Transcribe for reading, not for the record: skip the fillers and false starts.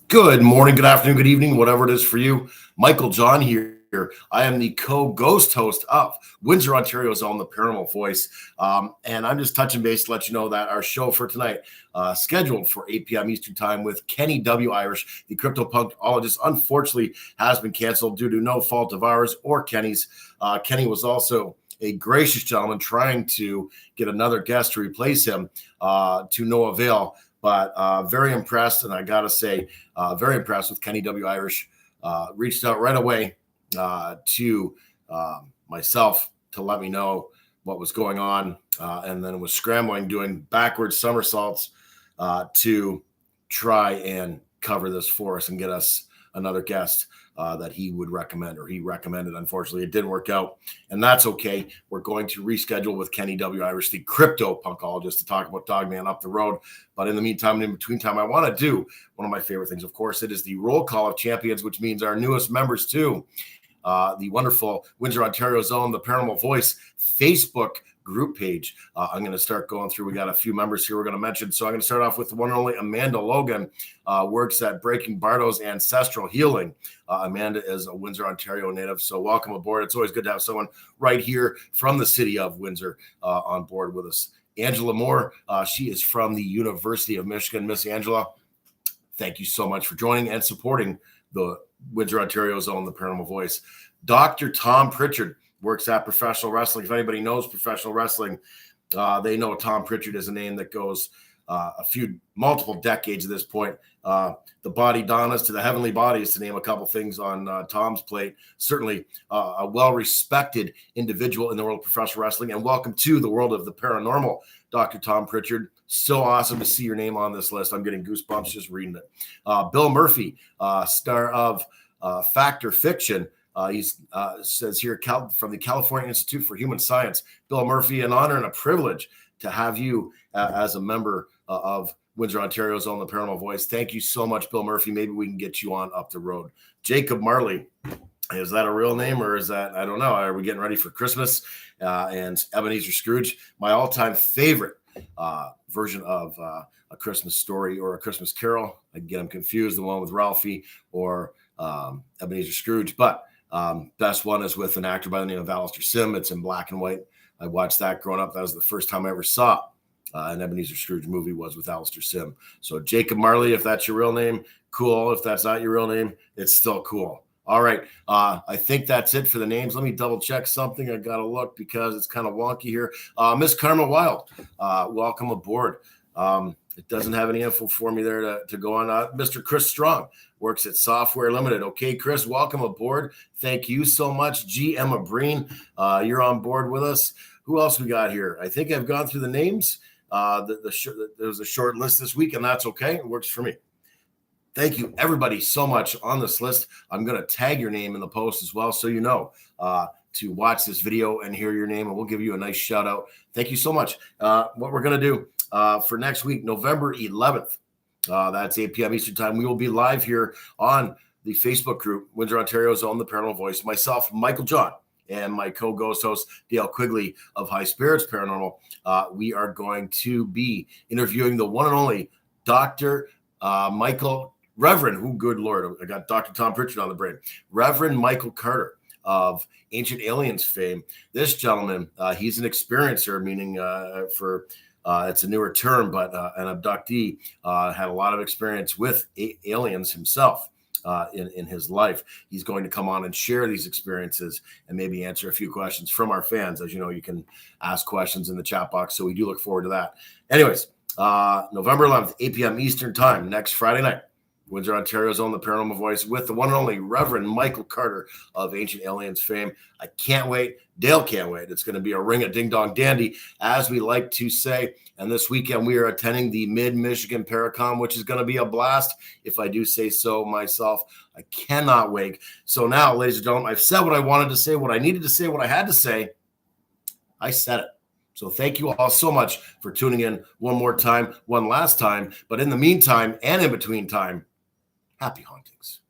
Good morning, good afternoon, good evening, whatever it is for you. Michael John here. I am the co-ghost host of Windsor, Ontario's own The Paranormal Voice. And I'm just touching base to let you know that our show for tonight, scheduled for 8 p.m. Eastern Time with Kenny W. Irish, the cryptopunkologist, unfortunately has been canceled due to no fault of ours or Kenny's. Kenny was also a gracious gentleman trying to get another guest to replace him to no avail. But very impressed, and I got to say, very impressed with Kenny W. Irish. Reached out right away to myself to let me know what was going on, and then was scrambling, doing backwards somersaults to try and cover this for us and get us another guest that he would recommend, or he recommended. Unfortunately, it didn't work out, and that's okay. We're going to reschedule with Kenny W. Irish, the crypto-punkologist, to talk about Dogman up the road. But in the meantime, in between time, I want to do one of my favorite things. Of course, it is the roll call of champions, which means our newest members too. The wonderful Windsor, Ontario's own The Paranormal Voice Facebook group page. I'm going to start going through. We got a few members here we're going to mention. So I'm going to start off with the one and only Amanda Logan, works at Breaking Bardo's Ancestral Healing. Amanda is a Windsor, Ontario native. So welcome aboard. It's always good to have someone right here from the city of Windsor on board with us. Angela Moore, she is from the University of Michigan. Miss Angela, thank you so much for joining and supporting the Windsor, Ontario's own The Paranormal Voice. Dr. Tom Pritchard works at Professional Wrestling. If anybody knows professional wrestling, they know Tom Pritchard is a name that goes multiple decades at this point. The Body Donnas to the Heavenly Bodies, to name a couple things on Tom's plate. Certainly a well-respected individual in the world of professional wrestling. And welcome to the world of the paranormal, Dr. Tom Pritchard. So awesome to see your name on this list. I'm getting goosebumps just reading it. Bill Murphy, star of Fact or Fiction. He says here from the California Institute for Human Science. Bill Murphy, an honor and a privilege to have you as a member of Windsor, Ontario's own The Paranormal Voice. Thank you so much, Bill Murphy. Maybe we can get you on up the road. Jacob Marley. Is that a real name, or is that, I don't know. Are we getting ready for Christmas? And Ebenezer Scrooge, my all-time favorite version of A Christmas Story or A Christmas Carol. I get them confused, the one with Ralphie or Ebenezer Scrooge. But best one is with an actor by the name of Alistair Sim. It's in black and white. I watched that growing up. That was the first time I ever saw an Ebenezer Scrooge movie, was with Alistair Sim. So Jacob Marley, if that's your real name, cool. If that's not your real name, it's still cool. All right. I think that's it for the names. Let me double check something. I got to look because it's kind of wonky here. Miss Karma Wild, welcome aboard. It doesn't have any info for me there to go on. Mr. Chris Strong works at Software Limited. Okay, Chris, welcome aboard. Thank you so much. G. Emma Breen, you're on board with us. Who else we got here? I think I've gone through the names. There was a short list this week, and that's okay. It works for me. Thank you, everybody, so much on this list. I'm going to tag your name in the post as well, so you know to watch this video and hear your name, and we'll give you a nice shout out. Thank you so much. What we're going to do for next week, November 11th, that's 8 p.m. Eastern Time, we will be live here on the Facebook group, Windsor, Ontario's own The Paranormal Voice. Myself, Michael John, and my co-ghost host, Dale Quigley of High Spirits Paranormal. We are going to be interviewing the one and only Dr. Reverend, who, good Lord, I got Dr. Tom Pritchard on the brain. Reverend Michael Carter of Ancient Aliens fame. This gentleman, he's an experiencer, meaning it's a newer term, but an abductee, had a lot of experience with aliens himself in his life. He's going to come on and share these experiences and maybe answer a few questions from our fans. As you know, you can ask questions in the chat box, so we do look forward to that. Anyways, November 11th, 8 p.m. Eastern Time, next Friday night. Windsor, Ontario's own The Paranormal Voice with the one and only Reverend Michael Carter of Ancient Aliens fame. I can't wait. Dale can't wait. It's going to be a ring a ding dong dandy, as we like to say. And this weekend we are attending the Mid-Michigan Paracon, which is going to be a blast, if I do say so myself. I cannot wait. So now, ladies and gentlemen, I've said what I wanted to say, what I needed to say, what I had to say. I said it. So thank you all so much for tuning in one more time, one last time. But in the meantime and in between time, happy hauntings.